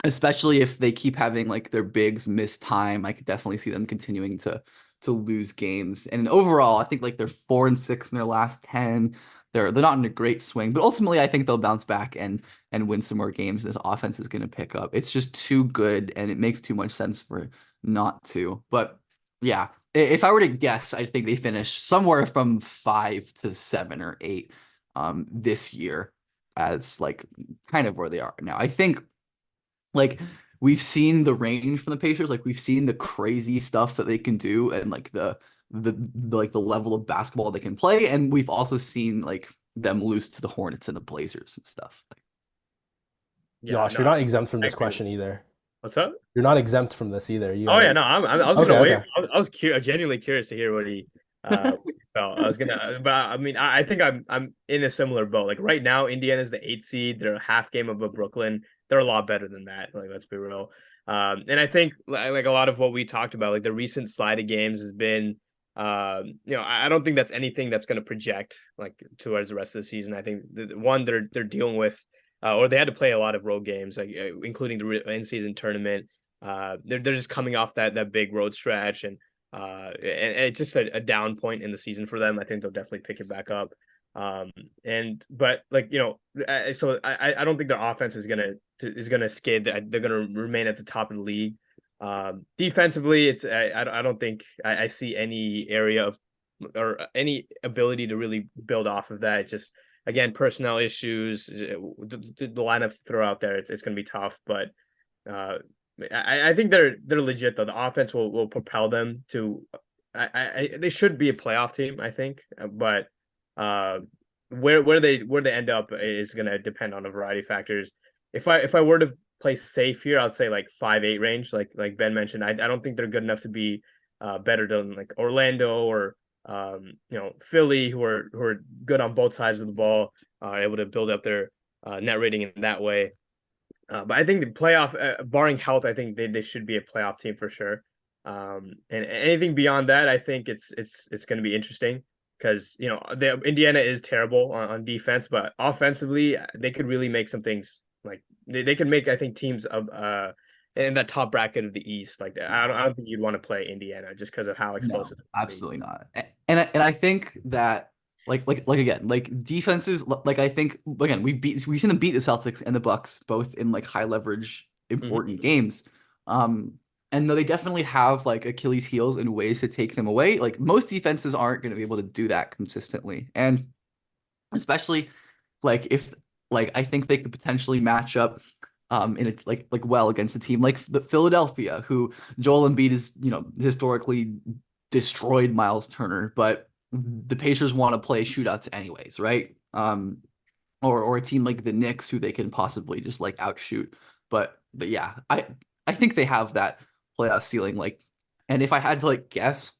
especially if they keep having like their bigs miss time, I could definitely see them continuing to lose games. And overall, I think like they're 4-6 in their last 10. They're not in a great swing, but ultimately I think they'll bounce back and win some more games. This offense is going to pick up. It's just too good, and it makes too much sense for not to. But yeah, if I were to guess, I think they finish somewhere from 5 to 7 or 8 this year as like kind of where they are now. I think like we've seen the range from the Pacers, like we've seen the crazy stuff that they can do and like the like the level of basketball they can play, and we've also seen like them lose to the Hornets and the Blazers and stuff. Yeah, Josh, no, you're not exempt from I this agree. question either. What's up? You're not exempt from this either. You Oh yeah, haven't. no, I was Okay, gonna wait. okay. Genuinely curious to hear what he felt. I was gonna, but I mean, I think I'm in a similar boat. Like right now, Indiana's the 8th seed. They're a half game of a Brooklyn. They're a lot better than that. Like let's be real. And I think like a lot of what we talked about, like the recent slide of games has been, I don't think that's anything that's going to project like towards the rest of the season. I think one they're dealing with, or they had to play a lot of road games, like including the in-season tournament. They're just coming off that big road stretch, and it's just a down point in the season for them. I think they'll definitely pick it back up. But like so I don't think their offense is gonna skid. They're gonna remain at the top of the league. Defensively, it's I don't think I see any area of or any ability to really build off of that. It's just again personnel issues. The lineup to throw out there, it's going to be tough. But I think they're legit though. The offense will propel them to. They should be a playoff team, I think, but uh, where they end up is going to depend on a variety of factors. If I were to play safe here, I'd say like 5-8 range, like Ben mentioned. I don't think they're good enough to be better than like Orlando or Philly, who are good on both sides of the ball, able to build up their net rating in that way. But I think the playoff, barring health, I think they should be a playoff team for sure. And anything beyond that, I think it's going to be interesting because Indiana is terrible on defense, but offensively they could really make some things like they could make I think teams of in that top bracket of the East. Like I don't think you'd want to play Indiana just because of how No, explosive they can be. absolutely not. And I think that like again, like defenses like I think again we've seen them beat the Celtics and the Bucks both in like high leverage Mhm. important games. And though they definitely have like Achilles heels and ways to take them away, like most defenses aren't going to be able to do that consistently. And especially like if like I think they could potentially match up and it's like well against a team like the Philadelphia, who Joel Embiid is historically destroyed Miles Turner, but the Pacers want to play shootouts anyways, right? Or a team like the Knicks, who they can possibly just like outshoot. But yeah, I think they have that playoff ceiling. Like, and if I had to like guess,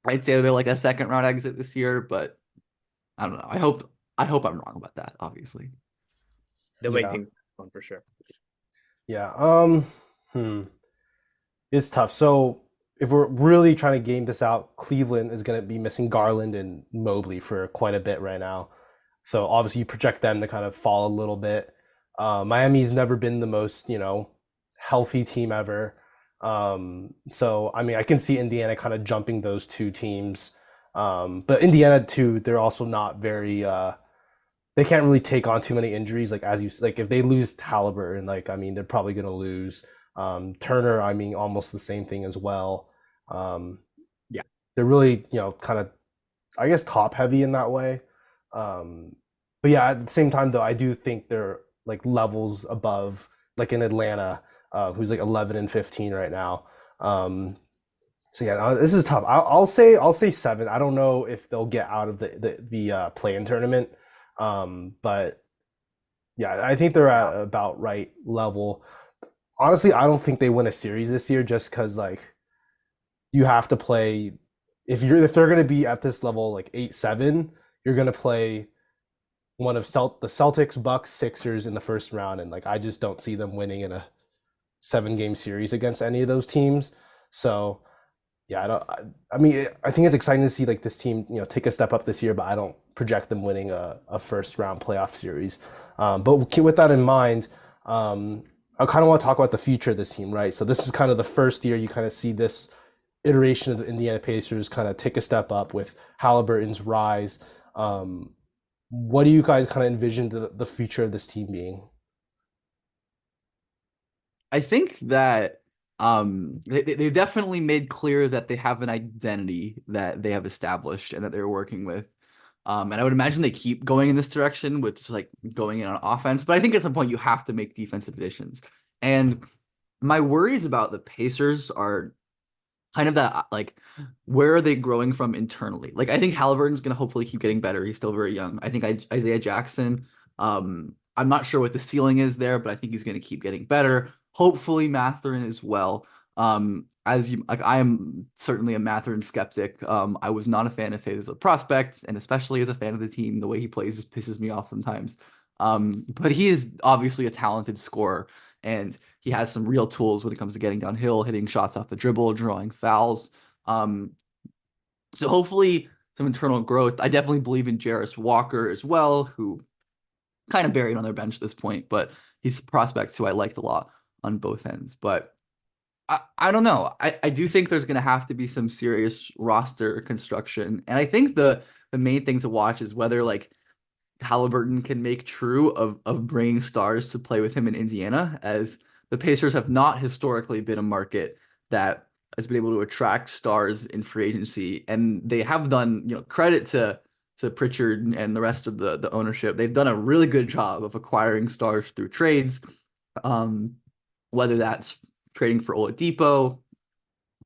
I'd say they're like a second round exit this year, but I don't know. I hope I'm wrong about that, obviously. They'll make Yeah, things fun for sure. yeah. It's tough. So if we're really trying to game this out, Cleveland is going to be missing Garland and Mobley for quite a bit right now. So obviously you project them to kind of fall a little bit. Miami's never been the most, healthy team ever. So I mean, I can see Indiana kind of jumping those two teams. But Indiana too, they're also not very they can't really take on too many injuries. Like as you like, if they lose Halliburton, like I mean, they're probably gonna lose Turner. I mean, almost the same thing as well. Um, Yeah. they're really kind of I guess top heavy in that way. Um, but yeah, at the same time though, I do think they're like levels above, like in Atlanta, who's like 11 and 15 right now. So yeah, this is tough. I'll say 7. I don't know if they'll get out of the play-in tournament. But yeah, I think they're Yeah. at about right level. Honestly, I don't think they win a series this year just because like you have to play if they're gonna be at this level like 8-7, you're gonna play one of the Celtics, Bucks, Sixers in the first round, and like I just don't see them winning in a 7-game series against any of those teams. So yeah, I don't. I mean, I think it's exciting to see like this team, take a step up this year, but I don't project them winning a first round playoff series. But with that in mind, I kind of want to talk about the future of this team, right? So this is kind of the first year you kind of see this iteration of the Indiana Pacers kind of take a step up with Halliburton's rise. What do you guys kind of envision the future of this team being? I think that they definitely made clear that they have an identity that they have established and that they're working with. And I would imagine they keep going in this direction with just like going in on offense. But I think at some point you have to make defensive additions. And my worries about the Pacers are kind of that like where are they growing from internally? Like I think Halliburton's going to hopefully keep getting better. He's still very young. I think Isaiah Jackson, I'm not sure what the ceiling is there, but I think he's going to keep getting better. Hopefully Mathurin as well. As you like, I am certainly a Mathurin skeptic. I was not a fan of his as a prospect, and especially as a fan of the team, the way he plays just pisses me off sometimes. But he is obviously a talented scorer, and he has some real tools when it comes to getting downhill, hitting shots off the dribble, drawing fouls. Um, so hopefully some internal growth. I definitely believe in Jarris Walker as well, who kind of buried on their bench at this point, but he's a prospect who I liked a lot on both ends. But I don't know. I do think there's going to have to be some serious roster construction. And I think the main thing to watch is whether like Halliburton can make true of bringing stars to play with him in Indiana, as the Pacers have not historically been a market that has been able to attract stars in free agency. And they have done, credit to Pritchard and the rest of the ownership. They've done a really good job of acquiring stars through trades. Um, whether that's trading for Oladipo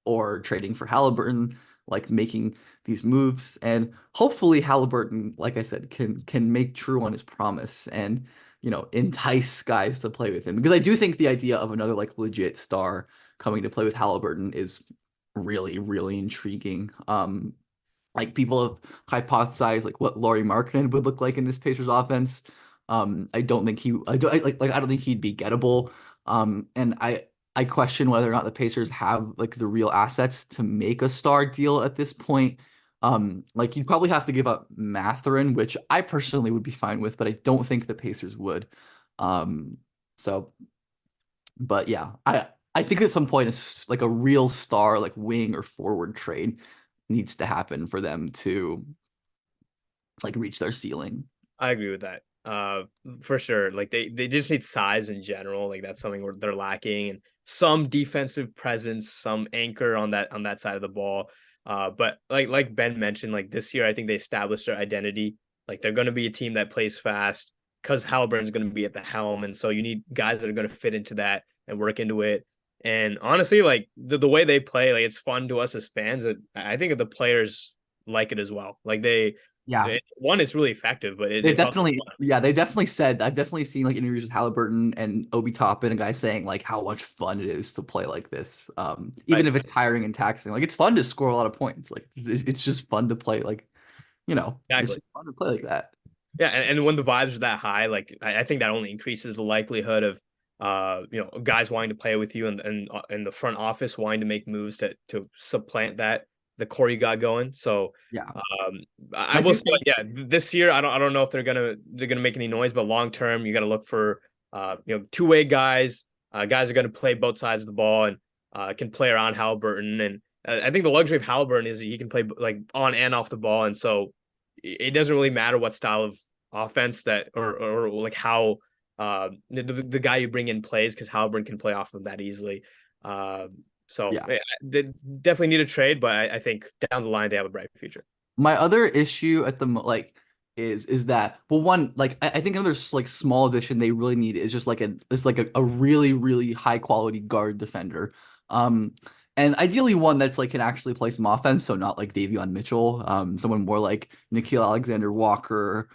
or trading for Halliburton, like making these moves. And hopefully Halliburton, like I said, can make true on his promise and, entice guys to play with him. Because I do think the idea of another like legit star coming to play with Halliburton is really, really intriguing. Like people have hypothesized like what Lauri Markkanen would look like in this Pacers offense. I don't think I don't think he'd be gettable. And I question whether or not the Pacers have like the real assets to make a star deal at this point. Like you'd probably have to give up Mathurin, which I personally would be fine with, but I don't think the Pacers would. So, but yeah, I think at some point it's like a real star, like wing or forward trade needs to happen for them to like reach their ceiling. I agree with that. For sure. Like they just need size in general. Like that's something where they're lacking, and some defensive presence, some anchor on that side of the ball. But like Ben mentioned, like this year, I think they established their identity. Like they're going to be a team that plays fast because Halliburton's going to be at the helm, and so you need guys that are going to fit into that and work into it. And honestly, like the way they play, like it's fun to us as fans. I think the players like it as well. Like Yeah, one, it's really effective, but they it's also definitely, fun. yeah, they definitely said, I've definitely seen like interviews with Halliburton and Obi Toppin, a guy saying like how much fun it is to play like this. Even Right. if it's tiring and taxing, like it's fun to score a lot of points. Like it's just fun to play, like, it's Exactly. just fun to play like that. Yeah, and when the vibes are that high, like I think that only increases the likelihood of guys wanting to play with you, and the front office wanting to make moves to supplant the core you got going. So Yeah. I And I will do say, like, think, yeah, this year I don't know if they're gonna make any noise, but long term you got to look for two-way guys. Guys are gonna play both sides of the ball and can play around Halliburton. And I think the luxury of Halliburton is that he can play like on and off the ball, and so it doesn't really matter what style of offense that or like how the guy you bring in plays, because Halliburton can play off of that easily. So yeah. yeah, they definitely need a trade, but I think down the line they have a bright future. My other issue at the like is that, well, one, like I think another like small addition they really need is just like a really really high quality guard defender. Um and ideally one that's like can actually play some offense, so not like Davion Mitchell, someone more like Nickeil Alexander-Walker,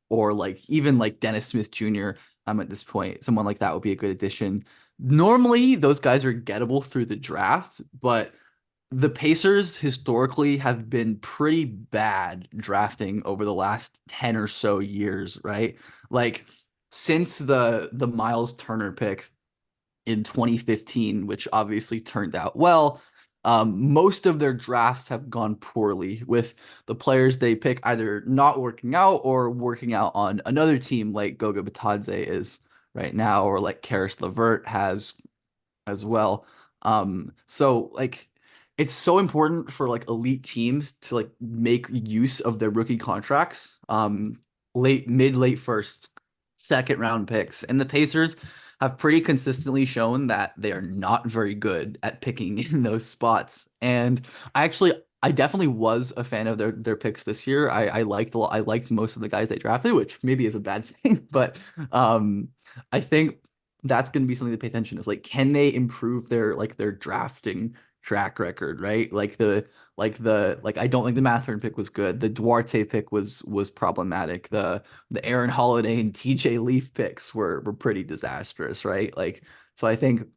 or like even like Dennis Smith Jr. At this point, someone like that would be a good addition. Normally those guys are gettable through the draft, but the Pacers historically have been pretty bad drafting over the last 10 or so years, right? Like since the Miles Turner pick in 2015, which obviously turned out well, Most of their drafts have gone poorly with the players they pick either not working out or working out on another team like Goga Bitadze is right now, or like Karis LeVert has as well. So like it's so important for like elite teams to like make use of their rookie contracts. Late first, second round picks. And the Pacers have pretty consistently shown that they are not very good at picking in those spots. And I definitely was a fan of their picks this year. I liked most of the guys they drafted, which maybe is a bad thing, but I think that's going to be something to pay attention is like can they improve their drafting track record, right? Like I don't think the Matherin pick was good. The Duarte pick was problematic. The Aaron Holiday and TJ Leaf picks were pretty disastrous, right? Like so I think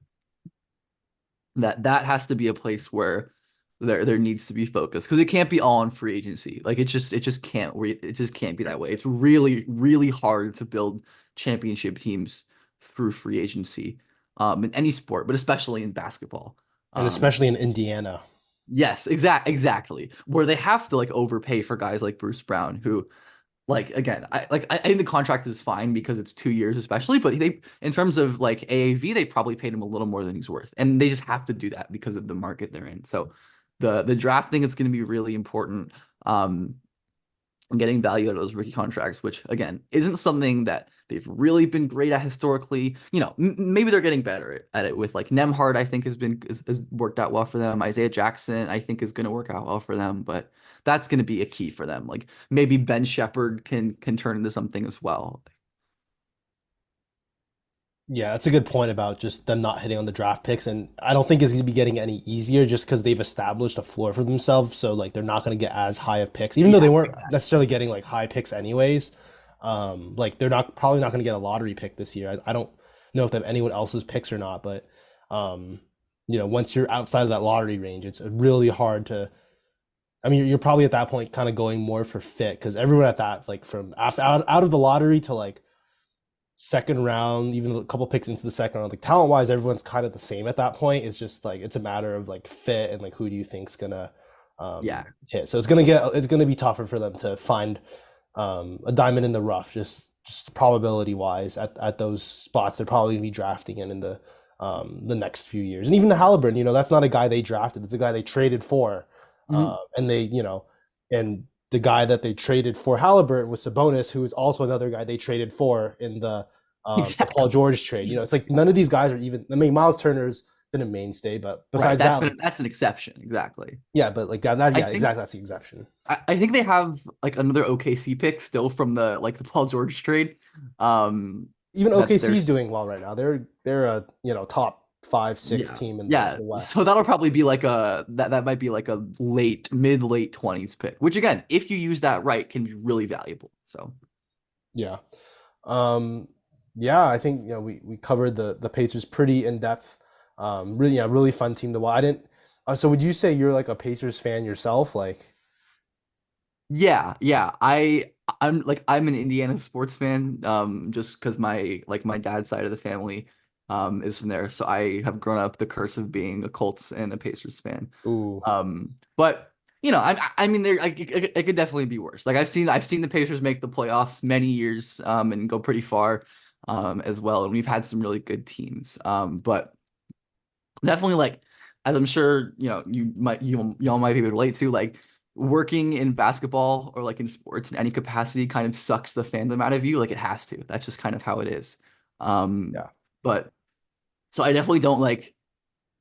that has to be a place where there needs to be focus because it can't be all on free agency. Like it just can't be that way. It's really hard to build championship teams through free agency in any sport, but especially in basketball. And especially in Indiana. Yes, exactly. Where they have to like overpay for guys like Bruce Brown, who like again, I think the contract is fine because it's 2 years, especially. But they, in terms of like AAV, they probably paid him a little more than he's worth, and they just have to do that because of the market they're in. So, the drafting is going to be really important. Getting value out of those rookie contracts, which again isn't something that they've really been great at historically. You know, maybe they're getting better at it with like Nemhard. I think has worked out well for them. Isaiah Jackson, I think, is going to work out well for them, but that's going to be a key for them. Like maybe Ben Shepherd can turn into something as well. Yeah, that's a good point about just them not hitting on the draft picks, and I don't think it's going to be getting any easier just because they've established a floor for themselves. So like they're not going to get as high of picks, even though they Yeah, weren't exactly. necessarily getting like high picks anyways. Like they're not probably not going to get a lottery pick this year. I don't know if they have anyone else's picks or not, but um, once you're outside of that lottery range, it's really hard to. I mean, you're probably at that point kind of going more for fit because everyone at that like from after out of the lottery to like second round, even a couple picks into the second round, like talent wise, everyone's kind of the same at that point. It's just like it's a matter of like fit and like who do you think's gonna Yeah. hit. So it's gonna be tougher for them to find a diamond in the rough, just probability wise at those spots. They're probably gonna be drafting in the next few years. And even the Halliburton, that's not a guy they drafted. It's a guy they traded for. Mhm. And and the guy that they traded for Halliburton was Sabonis, who is also another guy they traded for in the Paul Exactly. George trade. It's like none of these guys are even. I mean, Miles Turner's been a mainstay, but Right. besides that, like That's an exception. Exactly. yeah, but like I yeah, think exactly, that's the exception. I think they have like another OKC pick still from the Paul George trade. Even That OKC is there's doing well right now. They're a top 5, 6 Yeah. team in the Yeah. So West. that'll probably be like that might be like a late 20s pick, which again, if you use that right, can be really valuable. So Yeah. Um, yeah, I think we covered the Pacers pretty in depth. Really, yeah, really fun team to watch. I didn't. So would you say you're like a Pacers fan yourself? Like, yeah. I'm an Indiana sports fan, just because my dad's side of the family is from there. So I have grown up the curse of being a Colts and a Pacers fan. ooh, But I mean, it could definitely be worse. Like I've seen the Pacers make the playoffs many years, and go pretty far, as well. And we've had some really good teams. But definitely like, as I'm sure y'all might be able to relate to, like working in basketball or like in sports in any capacity kind of sucks the fandom out of you. Like it has to. That's just kind of how it is. Um, yeah. but so I definitely don't like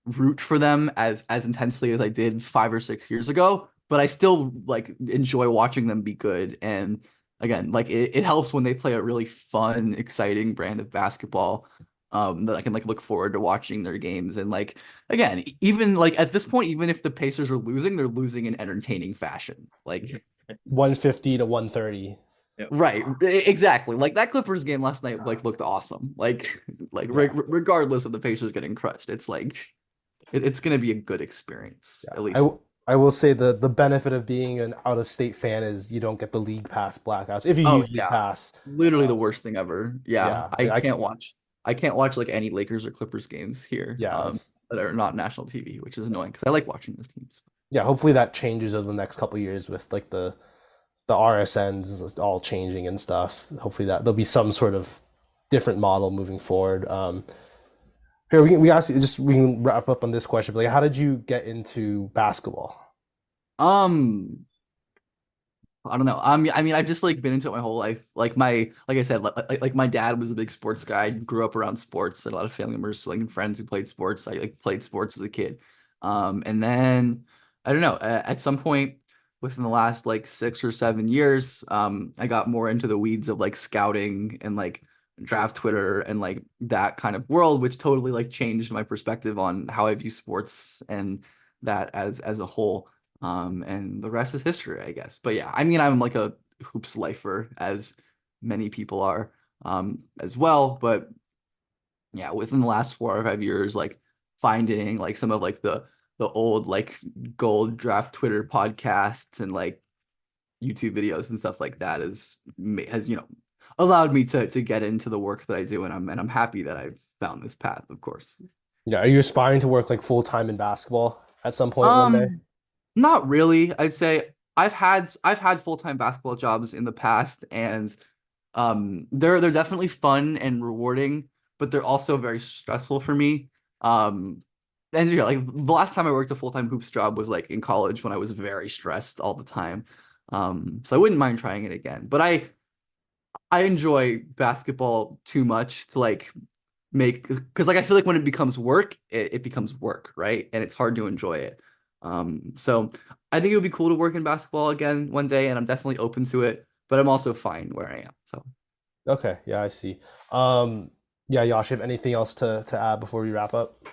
root for them as intensely as I did 5 or 6 years ago, but I still like enjoy watching them be good. And again, like it helps when they play a really fun, exciting brand of basketball, that I can like look forward to watching their games. And like again, even like at this point, even if the Pacers are losing, they're losing in entertaining fashion. Like 150 to 130. Yep. right, exactly. Like that Clippers game last night like looked awesome. Like Yeah, regardless of the Pacers getting crushed, it's like it's going to be a good experience, yeah. at least. I will say the benefit of being an out of state fan is you don't get the league pass blackouts if you Oh use league yeah, pass. literally Uh, the worst thing ever. Yeah, yeah, like I I can't watch like any Lakers or Clippers games here. yeah, that are not national TV, which is annoying because I like watching those teams. Yeah, hopefully that changes over the next couple of years with like the RSNs all changing and stuff. Hopefully that there'll be some sort of different model moving forward. Here we ask just we can wrap up on this question. But like, how did you get into basketball? Um, I don't know. I mean, I've just like been into it my whole life. Like I said, like my dad was a big sports guy. I grew up around sports. Had a lot of family members, like and friends who played sports. I like played sports as a kid. And then I don't know. At some point within the last like 6 or 7 years, I got more into the weeds of like scouting and like draft Twitter and like that kind of world, which totally like changed my perspective on how I view sports and that as a whole. And the rest is history, I guess. But yeah, I mean, I'm like a hoops lifer, as many people are, as well. But yeah, within the last 4 or 5 years, like finding like some of like the old like gold draft Twitter podcasts and like YouTube videos and stuff like that has allowed me to get into the work that I do, and I'm happy that I've found this path, of course. Yeah, are you aspiring to work like full time in basketball at some point one day? Um, Not really. I'd say I've had full-time basketball jobs in the past, and they're definitely fun and rewarding, but they're also very stressful for me. Um and yeah, like the last time I worked a full-time hoops job was like in college when I was very stressed all the time. So I wouldn't mind trying it again. But I enjoy basketball too much to like make, because like I feel like when it becomes work, it becomes work, right? And it's hard to enjoy it. So I think it would be cool to work in basketball again one day, and I'm definitely open to it, but I'm also fine where I am. So Okay, yeah, I see. Yeah, Yash, you have anything else to add before we wrap up?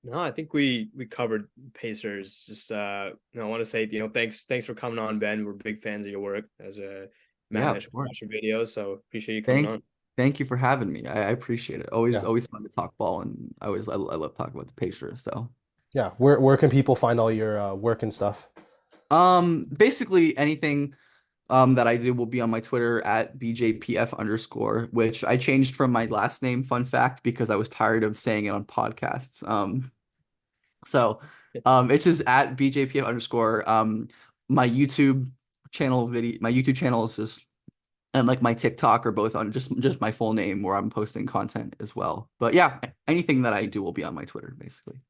No, I think we covered Pacers. Just I want to say, thanks for coming on, Ben. We're big fans of your work. As a Matt yeah, and I of watch course. your videos, so appreciate you coming Thank on. thank you for having me. I appreciate it. Always Yeah, always fun to talk ball, and I love talking about the Pacers. So yeah. Where can people find all your work and stuff? basically anything that I do will be on my Twitter at BJPF_, which I changed from my last name, fun fact, because I was tired of saying it on podcasts. So it's just at BJPF_. My YouTube channel is just, and like my TikTok are both on just my full name, where I'm posting content as well. But yeah, anything that I do will be on my Twitter, basically.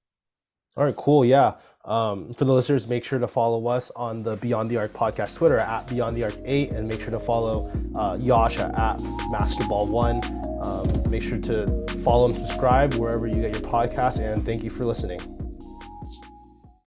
All right, cool. Yeah. For the listeners, make sure to follow us on the Beyond the Arc podcast Twitter at Beyond the Arc 8, and make sure to follow Yash at Basketball1. Make sure to follow and subscribe wherever you get your podcast, and thank you for listening.